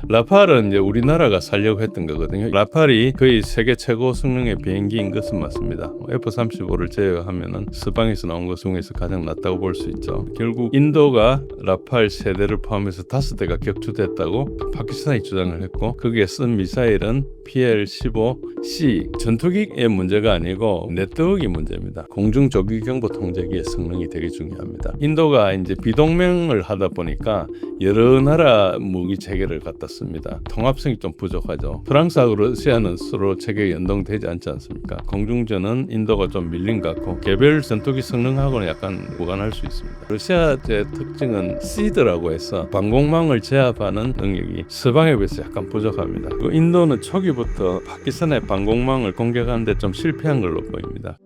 라팔은 이제 우리나라가 살려고 했던 거거든요. 라팔이 거의 세계 최고 성능의 비행기인 것은 맞습니다. F-35를 제외하면은 서방에서 나온 것 중에서 가장 낮다고 볼 수 있죠. 결국 인도가 라팔 세대를 포함해서 5대가 격추됐다고 파키스탄이 주장을 했고, 거기에 쓴 미사일은 PL-15C 전투기의 문제가 아니고 네트워크 문제입니다. 공중 조기 경보 통제기의 성능이 되게 중요합니다. 인도가 이제 비동맹을 하다 보니까 여러 나라 무기 체계를 갖다 씁니다. 통합성이 좀 부족하죠. 프랑스하고 러시아는 서로 체계가 연동되지 않지 않습니까? 공중전은 인도가 좀 밀린 것 같고, 개별 전투기 성능하고는 약간 무관할 수 있습니다. 러시아의 특징은 시드라고 해서 방공망을 제압하는 능력이 서방에 비해서 약간 부족합니다. 인도는 초기부터 파키스탄의 방공망을 공격하는데 좀 실패한 걸로 보입니다.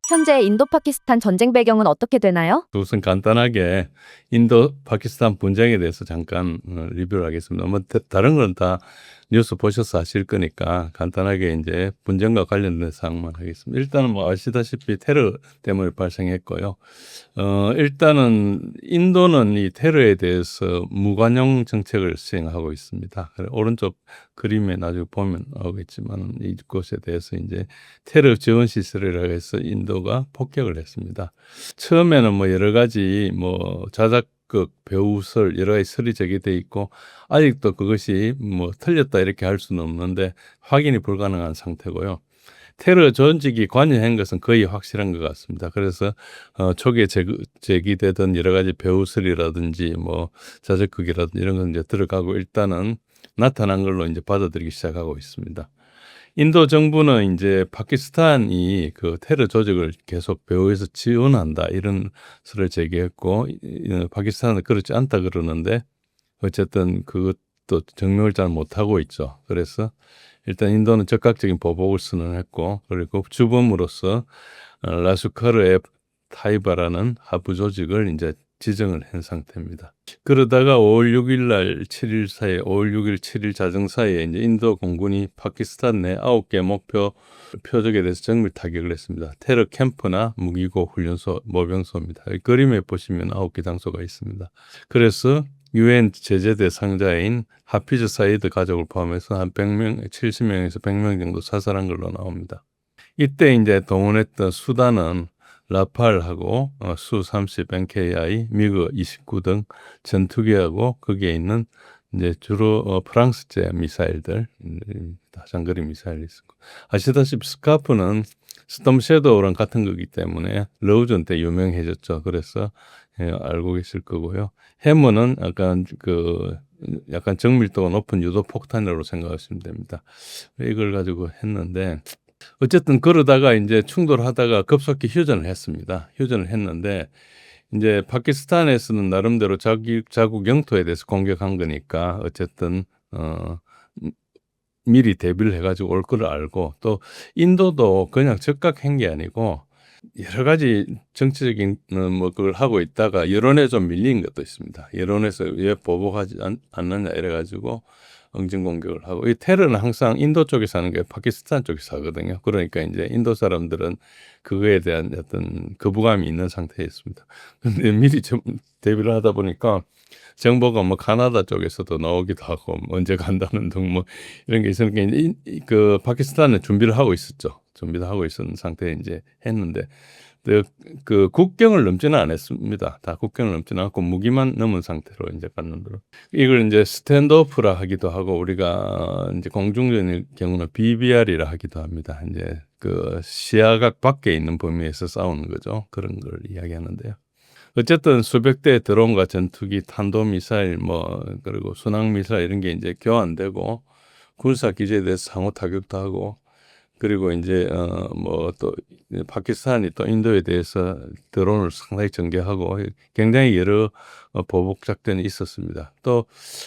현재 인도-파키스탄 전쟁 배경은 어떻게 되나요? 우선 간단하게 인도 파키스탄 분쟁에 대해서 잠깐 리뷰를 하겠습니다. 뭐 다른 건 다 뉴스 보셔서 아실 거니까 간단하게 이제 분쟁과 관련된 사항만 하겠습니다. 일단은 뭐 아시다시피 테러 때문에 발생했고요. 일단은 인도는 이 테러에 대해서 무관용 정책을 시행하고 있습니다. 오른쪽 그림에 나중에 보면 나오겠지만 이곳에 대해서 이제 테러 지원 시설이라고 해서 인도가 폭격을 했습니다. 처음에는 뭐 여러 가지 뭐 자작극, 배우설 여러 가지 설이 제기돼 있고, 아직도 그것이 뭐 틀렸다 이렇게 할 수는 없는데 확인이 불가능한 상태고요. 테러 조직이 관여한 것은 거의 확실한 것 같습니다. 그래서 초기에 제기되던 여러 가지 배우설이라든지 뭐 자작극이라든지 이런 건 이제 들어가고 일단은 나타난 걸로 이제 받아들이기 시작하고 있습니다. 인도 정부는 이제 파키스탄이 그 테러 조직을 계속 배후에서 지원한다 이런 설을 제기했고, 파키스탄은 그렇지 않다 그러는데 어쨌든 그것도 증명을 잘 못하고 있죠. 그래서 일단 인도는 적극적인 보복을 선언했고, 그리고 주범으로서 라슈카르 에 타이바라는 하부 조직을 이제 지정을 한 상태입니다. 그러다가 5월 6일 날 7일 사이에 5월 6일 7일 자정 사이에 이제 인도 공군이 파키스탄 내 9개 목표 표적에 대해서 정밀 타격을 했습니다. 테러 캠프나 무기고 훈련소, 모병소입니다. 그림에 보시면 9개 장소가 있습니다. 그래서 UN 제재 대상자인 하피즈 사이드 가족을 포함해서 한 100명, 70명에서 100명 정도 사살한 걸로 나옵니다. 이때 이제 동원했던 수단은 라팔하고 수-30 NKI, 미그 29 등 전투기하고 거기에 있는 이제 주로 프랑스제 미사일들, 다장거리 미사일이 있고, 아시다시피 스카프는 스톰 섀도우랑 같은 거기 때문에 러우전 때 유명해졌죠. 그래서 알고 계실 거고요. 해머는 약간 정밀도가 높은 유도 폭탄으로 생각하시면 됩니다. 이걸 가지고 했는데, 어쨌든 그러다가 이제 충돌하다가 급속히 휴전을 했습니다. 휴전을 했는데 이제 파키스탄에서는 나름대로 자국 영토에 대해서 공격한 거니까 어쨌든 미리 대비를 해가지고 올 거를 알고, 또 인도도 그냥 즉각한 게 아니고 여러 가지 정치적인 뭐 그걸 하고 있다가 여론에 좀 밀린 것도 있습니다. 여론에서 왜 보복하지 않느냐 이래가지고 응징 공격을 하고, 이 테러는 항상 인도 쪽에서 하는 게 파키스탄 쪽에서 하거든요. 그러니까 이제 인도 사람들은 그거에 대한 어떤 거부감이 있는 상태에 있습니다. 근데 미리 좀 대비를 하다 보니까 정보가 뭐 카나다 쪽에서도 나오기도 하고 언제 간다는 등 뭐 이런 게 있으니까 그 파키스탄은 준비를 하고 있었죠. 준비를 하고 있었는 상태에 이제 했는데 그 국경을 넘지는 않았습니다. 다 국경을 넘지는 않고 무기만 넘은 상태로 이제 갔는데, 이걸 이제 스탠드오프라 하기도 하고 우리가 이제 공중전의 경우는 BBR이라 하기도 합니다. 이제 그 시야각 밖에 있는 범위에서 싸우는 거죠. 그런 걸 이야기하는데요. 어쨌든 수백 대의 드론과 전투기, 탄도미사일, 뭐 그리고 순항미사일 이런 게 이제 교환되고 군사 기지에 대해서 상호 타격도 하고, 그리고 이제 뭐 또 파키스탄이 또 인도에 대해서 드론을 상당히 전개하고 굉장히 여러 보복 작전이 있었습니다. 또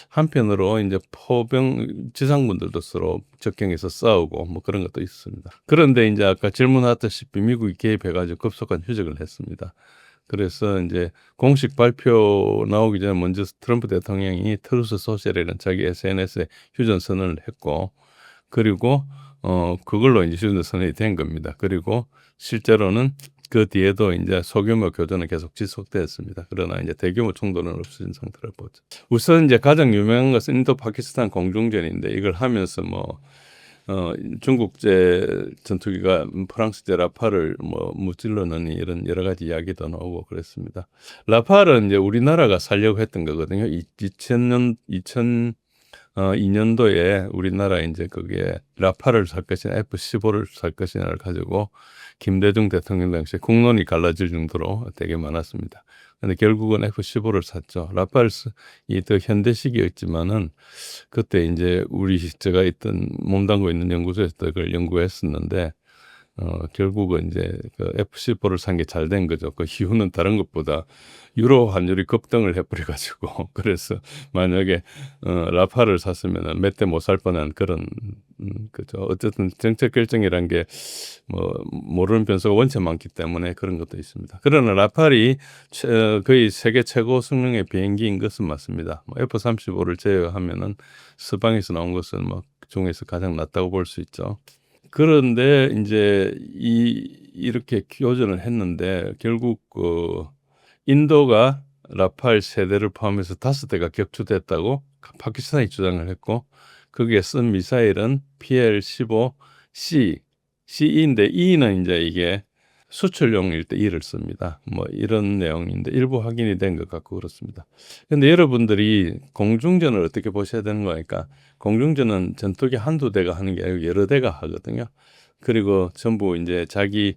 한편으로 이제 포병 지상군들도 서로 접경해서 싸우고 뭐 그런 것도 있습니다. 그런데 이제 아까 질문하셨다시피 미국이 개입해가지고 급속한 휴전을 했습니다. 그래서 이제 공식 발표 나오기 전에 먼저 트럼프 대통령이 트루스 소셜이라는 자기 SNS에 휴전 선언을 했고, 그리고 그걸로 이제 휴전선언이 된 겁니다. 그리고 실제로는 그 뒤에도 이제 소규모 교전은 계속 지속되었습니다. 그러나 이제 대규모 충돌은 없어진 상태를 보죠. 우선 이제 가장 유명한 것은 인도 파키스탄 공중전인데 이걸 하면서 중국제 전투기가 프랑스제 라팔을 무찔러 넣니 이런 여러 가지 이야기도 나오고 그랬습니다. 라팔은 이제 우리나라가 살려고 했던 거거든요. 2년도에 우리나라 이제 거기에 라팔을 살 것이냐 F-15를 살 것이냐를 가지고 김대중 대통령 당시에 국론이 갈라질 정도로 되게 많았습니다. 근데 결국은 F-15를 샀죠. 라팔이 더 현대식이었지만은 그때 이제 제가 몸담고 있는 연구소에서 그걸 연구했었는데 결국은 이제 그 F-15를 산 게 잘 된 거죠. 그 이유는 다른 것보다 유로 환율이 급등을 해버려가지고 그래서 만약에 라팔을 샀으면 몇 대 못 살 뻔한 그런 그죠. 어쨌든 정책 결정이란 게 모르는 변수가 원체 많기 때문에 그런 것도 있습니다. 그러나 라팔이 거의 세계 최고 성능의 비행기인 것은 맞습니다. F-35를 제외하면은 서방에서 나온 것은 중에서 가장 낮다고 볼 수 있죠. 그런데 이제 이렇게 교전을 했는데 결국 인도가 라팔 3대를 포함해서 5대가 격추됐다고 파키스탄이 주장을 했고 거기에 쓴 미사일은 PL-15C, CE인데 E는 이제 이게 수출용일 때 E를 씁니다. 이런 내용인데 일부 확인이 된 것 같고 그렇습니다. 근데 여러분들이 공중전을 어떻게 보셔야 되는 거니까 공중전은 전투기 한두 대가 하는 게 아니고 여러 대가 하거든요. 그리고 전부 이제 자기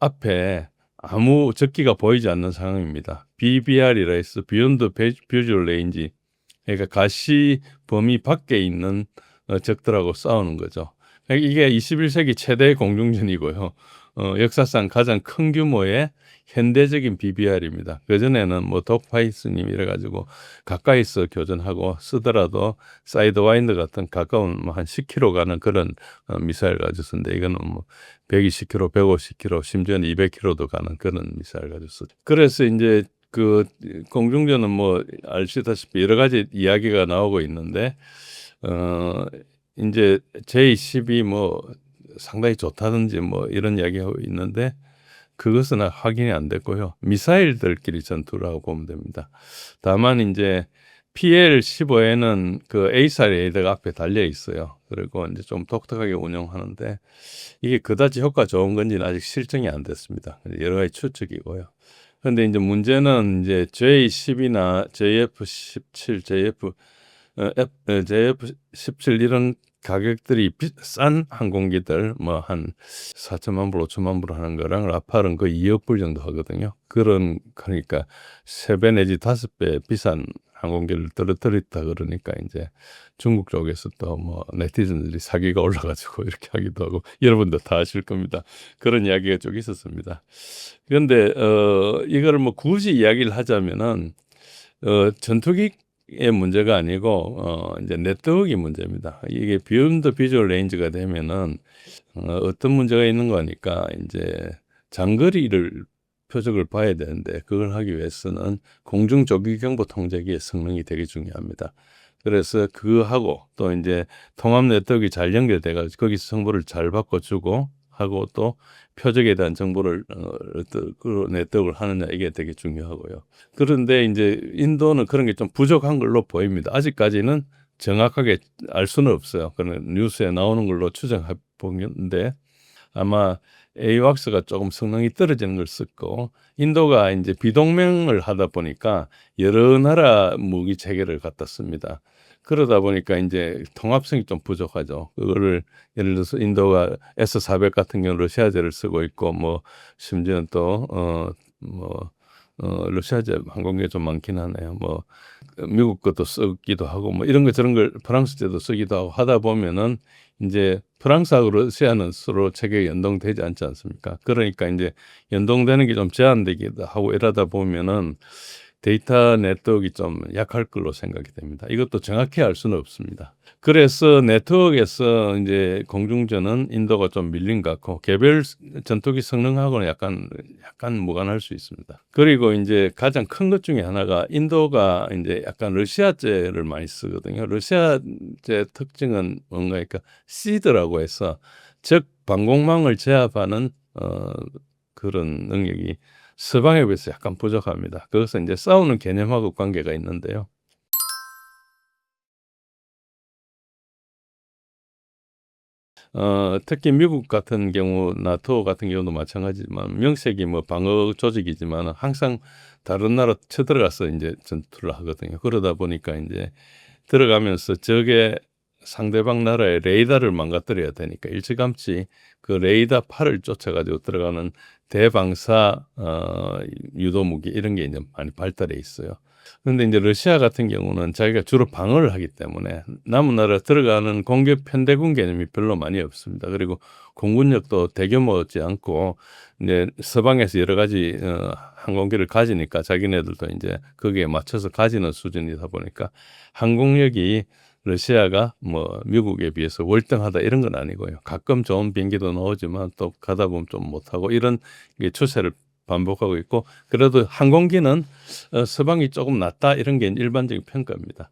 앞에 아무 적기가 보이지 않는 상황입니다. BVR이라 해서 Beyond Visual Range, 그러니까 가시 범위 밖에 있는 적들하고 싸우는 거죠. 이게 21세기 최대 공중전이고요. 역사상 가장 큰 규모의 현대적인 BBR입니다. 그전에는 덕파이스님 이래가지고 가까이서 교전하고 쓰더라도 사이드와인드 같은 가까운 한 10km 가는 그런 미사일 가지고 쓰는데 이거는 120km, 150km, 심지어는 200km도 가는 그런 미사일 가지고 쓰죠. 그래서 이제 그 공중전은 아시다시피 여러 가지 이야기가 나오고 있는데 이제 J-12 상당히 좋다든지 이런 이야기하고 있는데 그것은 확인이 안 됐고요. 미사일들끼리 전투라고 보면 됩니다. 다만 이제 PL-15에는 그 A사 레이더가 앞에 달려 있어요. 그리고 이제 좀 독특하게 운영하는데 이게 그다지 효과 좋은 건지는 아직 실증이 안 됐습니다. 여러 가지 추측이고요. 그런데 이제 문제는 이제 J-10이나 JF-17, JF-17 이런 가격들이 싼 항공기들 한 4천만 불, 5천만 불 하는 거랑 라팔은 거의 2억 불 정도 하거든요. 그러니까 3배 내지 5배 비싼 항공기를 떨어뜨렸다 그러니까 이제 중국 쪽에서 또 네티즌들이 사기가 올라가지고 이렇게 하기도 하고 여러분도 다 아실 겁니다. 그런 이야기가 쭉 있었습니다. 그런데 이거를 굳이 이야기를 하자면은 전투기의 문제가 아니고 이제 네트워크의 문제입니다. 이게 비욘드 비주얼 레인지가 되면은 어떤 문제가 있는 거니까 이제 장거리를 표적을 봐야 되는데 그걸 하기 위해서는 공중 조기 경보 통제기의 성능이 되게 중요합니다. 그래서 그거하고 또 이제 통합 네트워크가 잘 연결돼가지고 거기서 정보를 잘 바꿔주고 하고 또 표적에 대한 정보를 그 네트워크를 하느냐 이게 되게 중요하고요. 그런데 이제 인도는 그런 게 좀 부족한 걸로 보입니다. 아직까지는 정확하게 알 수는 없어요. 그런 뉴스에 나오는 걸로 추정해 보는데 아마 AWACS가 조금 성능이 떨어지는 걸 썼고 인도가 이제 비동맹을 하다 보니까 여러 나라 무기 체계를 갖다 씁니다. 그러다 보니까 이제 통합성이 좀 부족하죠. 그거를 예를 들어서 인도가 S-400 같은 경우는 러시아제를 쓰고 있고 심지어는 또 러시아제 항공기가 좀 많긴 하네요. 미국 것도 쓰기도 하고 이런 거 저런 걸 프랑스제도 쓰기도 하고 하다 보면은 이제 프랑스하고 러시아는 서로 체계가 연동되지 않지 않습니까? 그러니까 이제 연동되는 게 좀 제한되기도 하고 이러다 보면은 데이터 네트워크가 좀 약할 걸로 생각이 됩니다. 이것도 정확히 알 수는 없습니다. 그래서 네트워크에서 이제 공중전은 인도가 좀 밀린 것 같고 개별 전투기 성능하고는 약간 무관할 수 있습니다. 그리고 이제 가장 큰 것 중에 하나가 인도가 이제 약간 러시아제를 많이 쓰거든요. 러시아제 특징은 뭔가 그러니까 시드라고 해서 적 방공망을 제압하는 그런 능력이 서방에 비해서 약간 부족합니다. 그것은 이제 싸우는 개념하고 관계가 있는데요. 특히 미국 같은 경우, 나토 같은 경우도 마찬가지지만 명색이 뭐 방어 조직이지만 항상 다른 나라 쳐들어가서 이제 전투를 하거든요. 그러다 보니까 이제 들어가면서 적의 상대방 나라의 레이더를 망가뜨려야 되니까 일찌감치 그 레이더 팔을 쫓아가지고 들어가는 대방사 유도 무기 이런 게 이제 많이 발달해 있어요. 그런데 이제 러시아 같은 경우는 자기가 주로 방어를 하기 때문에 남은 나라 들어가는 공격 편대군 개념이 별로 많이 없습니다. 그리고 공군력도 대규모지 않고 이제 서방에서 여러 가지 항공기를 가지니까 자기네들도 이제 거기에 맞춰서 가지는 수준이다 보니까 항공력이 러시아가 뭐 미국에 비해서 월등하다 이런 건 아니고요. 가끔 좋은 비행기도 나오지만 또 가다 보면 좀 못하고 이런 추세를 반복하고 있고 그래도 항공기는 서방이 조금 낫다 이런 게 일반적인 평가입니다.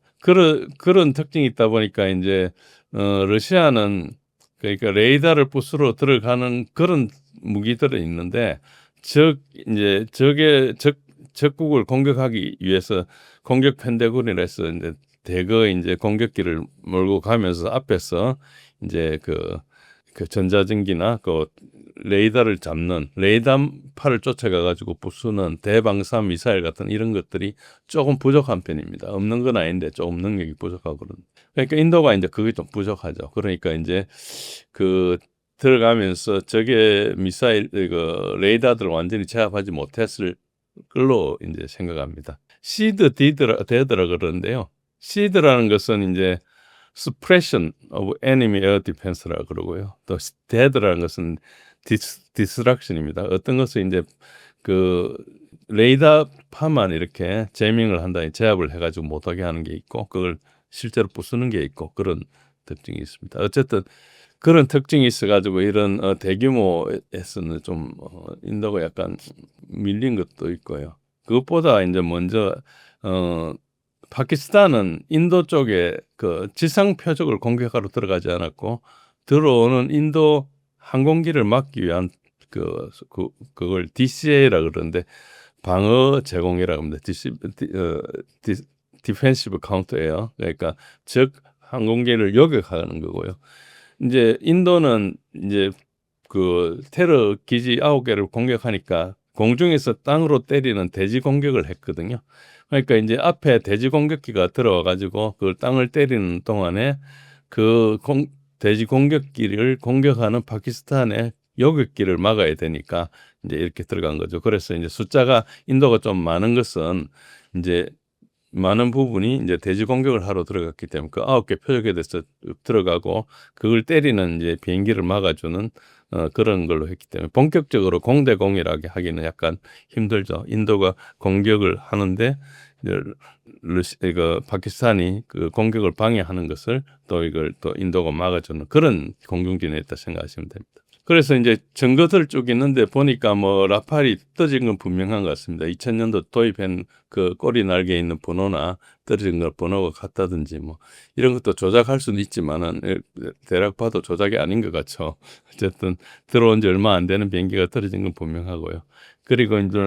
그런 특징이 있다 보니까 이제 러시아는 그러니까 레이더를 부수러 들어가는 그런 무기들은 있는데 이제 적국을 공격하기 위해서 공격 편대군이라서 이제 대거 이제 공격기를 몰고 가면서 앞에서 이제 그 전자전기나 그 레이더를 잡는 레이더팔을 쫓아가 가지고 부수는 대방사 미사일 같은 이런 것들이 조금 부족한 편입니다. 없는 건 아닌데 조금 능력이 부족하고 그러니까 인도가 이제 그게 좀 부족하죠. 그러니까 이제 그 들어가면서 적의 미사일 그 레이더들을 완전히 제압하지 못했을 걸로 이제 생각합니다. 시드 데드라 그러는데요. 시드라는 것은 이제 suppression of enemy air defense라고 그러고요. 또 dead라는 것은 distraction입니다. 어떤 것을 이제 그 레이더파만 이렇게 제밍을 한다, 제압을 해가지고 못하게 하는 게 있고, 그걸 실제로 부수는 게 있고 그런 특징이 있습니다. 어쨌든 그런 특징이 있어가지고 이런 대규모에서는 좀 인도가 약간 밀린 것도 있고요. 그것보다 이제 먼저 파키스탄은 인도 쪽에 그 지상 표적을 공격하러 들어가지 않았고 들어오는 인도 항공기를 막기 위한 그걸 DCA라 그러는데 방어 제공이라고 합니다. 디펜시브 카운터예요. 그러니까 적 항공기를 요격하는 거고요. 이제 인도는 이제 그 테러 기지 9개를 공격하니까 공중에서 땅으로 때리는 대지 공격을 했거든요. 그러니까 이제 앞에 대지 공격기가 들어와 가지고 그 땅을 때리는 동안에 대지 공격기를 공격하는 파키스탄의 요격기를 막아야 되니까 이제 이렇게 들어간 거죠. 그래서 이제 숫자가 인도가 좀 많은 것은 이제 많은 부분이 이제 대지 공격을 하러 들어갔기 때문에 그 9개 표적에 대해서 들어가고 그걸 때리는 이제 비행기를 막아주는 그런 걸로 했기 때문에 본격적으로 공대공이라고 하기는 약간 힘들죠. 인도가 공격을 하는데 이거 파키스탄이 그 공격을 방해하는 것을 또 이걸 또 인도가 막아주는 그런 공중진화였다 생각하시면 됩니다. 그래서 이제 증거들 쭉 있는데 보니까 뭐 라팔이 떨어진 건 분명한 것 같습니다. 2000년도 도입한 그 꼬리 날개에 있는 번호나 떨어진 걸 번호가 같다든지 뭐 이런 것도 조작할 수는 있지만은 대략 봐도 조작이 아닌 것 같죠. 어쨌든 들어온 지 얼마 안 되는 비행기가 떨어진 건 분명하고요. 그리고 이제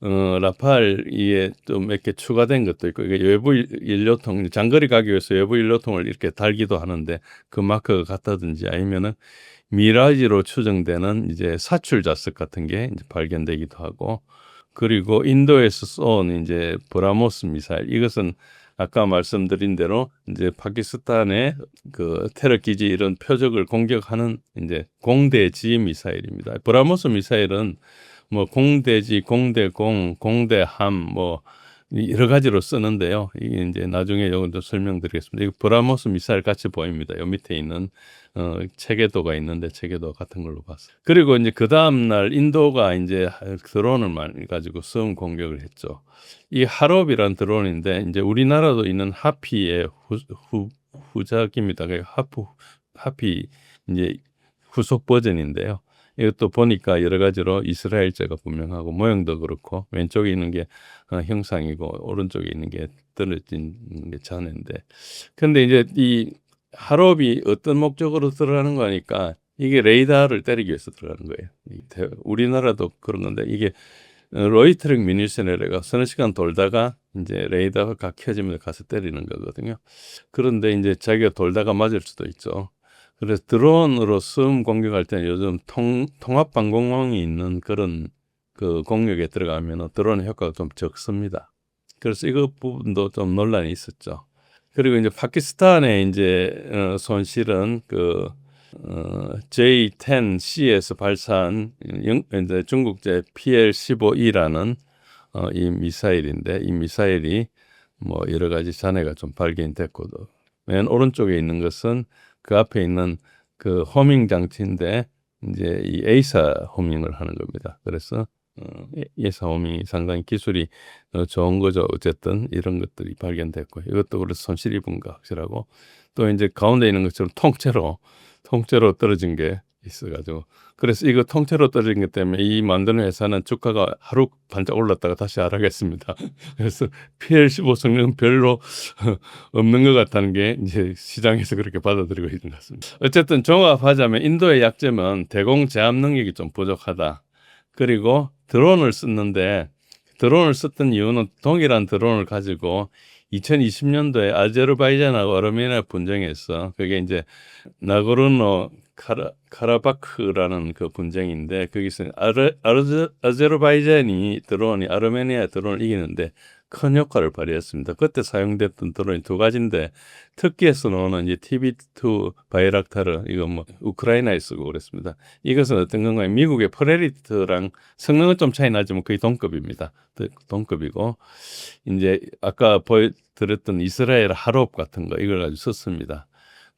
라팔이에 좀 몇 개 추가된 것도 있고 이게 외부 연료통 장거리 가기 위해서 외부 연료통을 이렇게 달기도 하는데 그 마크가 같다든지 아니면은 미라지로 추정되는 이제 사출 자석 같은 게 이제 발견되기도 하고 그리고 인도에서 쏜 이제 브라모스 미사일 이것은 아까 말씀드린 대로 이제 파키스탄의 그 테러 기지 이런 표적을 공격하는 이제 공대지 미사일입니다. 브라모스 미사일은 뭐 공대지, 공대공, 공대함 뭐 여러 가지로 쓰는데요. 이게 이제 나중에 요것도 설명드리겠습니다. 이거 브라모스 미사일 같이 보입니다. 요 밑에 있는 체계도가 있는데 체계도 같은 걸로 봤어요. 그리고 이제 그 다음 날 인도가 이제 드론을 많이 가지고 성 공격을 했죠. 이 하롭이란 드론인데 이제 우리나라도 있는 하피의 후작입니다. 하피 이제 후속 버전인데요. 이것도 보니까 여러 가지로 이스라엘제가 분명하고 모양도 그렇고 왼쪽에 있는 게 형상이고 오른쪽에 있는 게 떨어진 게 잔해인데 근데 이제 이 하롭이 어떤 목적으로 들어가는 거니까 이게 레이더를 때리기 위해서 들어가는 거예요. 우리나라도 그런 건데 이게 로이터링 미니션이라가 서너 시간 돌다가 이제 레이더가 켜지면 가서 때리는 거거든요. 그런데 이제 자기가 돌다가 맞을 수도 있죠. 그래서 드론으로 수음 공격할 때는 요즘 통합 방공망이 있는 그런 그 공격에 들어가면 드론 효과가 좀 적습니다. 그래서 이거 부분도 좀 논란이 있었죠. 그리고 이제 파키스탄의 이제 손실은 그 J-10C에서 발사한 이제 중국제 PL-15E라는 이 미사일인데 이 미사일이 뭐 여러 가지 잔해가 좀 발견됐고도 맨 오른쪽에 있는 것은 그 앞에 있는 그 호밍 장치인데 이제 이 에이사 호밍을 하는 겁니다. 그래서 에이사 호밍이 상당히 기술이 좋은 거죠. 어쨌든 이런 것들이 발견됐고 이것도 그래서 손실 입은 거 확실하고 또 이제 가운데 있는 것처럼 통째로 떨어진 게 있어가지고 그래서 이거 통째로 떨어진 것 때문에 이 만드는 회사는 주가가 하루 반짝 올랐다가 다시 하락했습니다. 그래서 PL15 성능은 별로 없는 것 같다는 게 이제 시장에서 그렇게 받아들이고 있는 것 같습니다. 어쨌든 종합하자면 인도의 약점은 대공 제압 능력이 좀 부족하다. 그리고 드론을 썼던 이유는 동일한 드론을 가지고 2020년도에 아제르바이잔하고 아르메니아 분쟁에서 그게 이제 나고르노 카라바크라는 그 분쟁인데 거기서 아제르바이잔이 드론이 아르메니아 드론을 이기는데 큰 효과를 발휘했습니다. 그때 사용됐던 드론이 두 가지인데 터키에서 나오는 이제 TB2 바이락타르 이거 뭐 우크라이나에 쓰고 그랬습니다. 이것은 어떤 건가요? 미국의 프레리트랑 성능은 좀 차이 나지만 거의 동급입니다. 동급이고 이제 아까 보여드렸던 이스라엘 하롭 같은 거 이걸 가지고 썼습니다.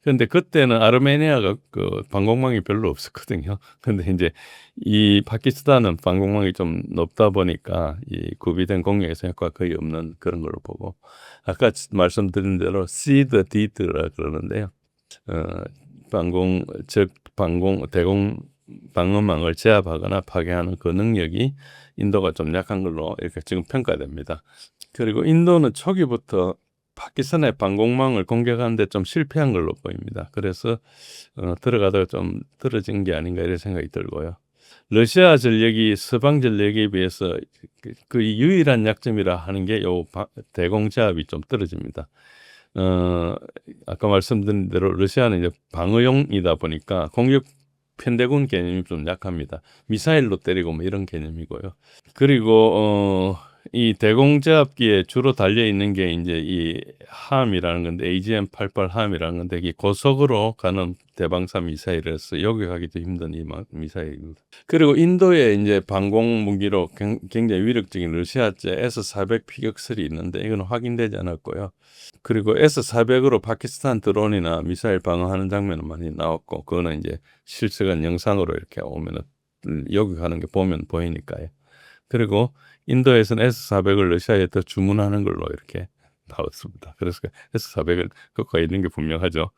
그런데 그때는 아르메니아가 그 방공망이 별로 없었거든요. 근데 이제 이 파키스탄은 방공망이 좀 높다 보니까 이 구비된 공격에서 효과가 거의 없는 그런 걸로 보고 아까 말씀드린 대로 시드 디드라 그러는데요. 대공 방어망을 제압하거나 파괴하는 그 능력이 인도가 좀 약한 걸로 이렇게 지금 평가됩니다. 그리고 인도는 초기부터 파키스탄의 방공망을 공격하는데 좀 실패한 걸로 보입니다. 그래서 들어가다가 좀 떨어진 게 아닌가 이런 생각이 들고요. 러시아 전력이 서방 전력에 비해서 그 유일한 약점이라 하는 게 요 대공제압이 좀 떨어집니다. 아까 말씀드린 대로 러시아는 이제 방어용이다 보니까 공격 편대군 개념이 좀 약합니다. 미사일로 때리고 뭐 이런 개념이고요. 그리고 이 대공제압기에 주로 달려 있는 게 이제 이 함이라는 건데 AGM-88 함이라는 건데 이게 고속으로 가는 대방사 미사일에서 요격하기도 힘든 이 미사일입니다. 그리고 인도의 이제 방공 무기로 굉장히 위력적인 러시아제 S-400 피격설이 있는데 이건 확인되지 않았고요. 그리고 S-400으로 파키스탄 드론이나 미사일 방어하는 장면은 많이 나왔고 그거는 이제 실시간 영상으로 이렇게 오면은 요격하는 게 보면 보이니까요. 그리고 인도에서는 S-400을 러시아에 더 주문하는 걸로 이렇게 나왔습니다. 그래서 S-400은 그거가 있는 게 분명하죠.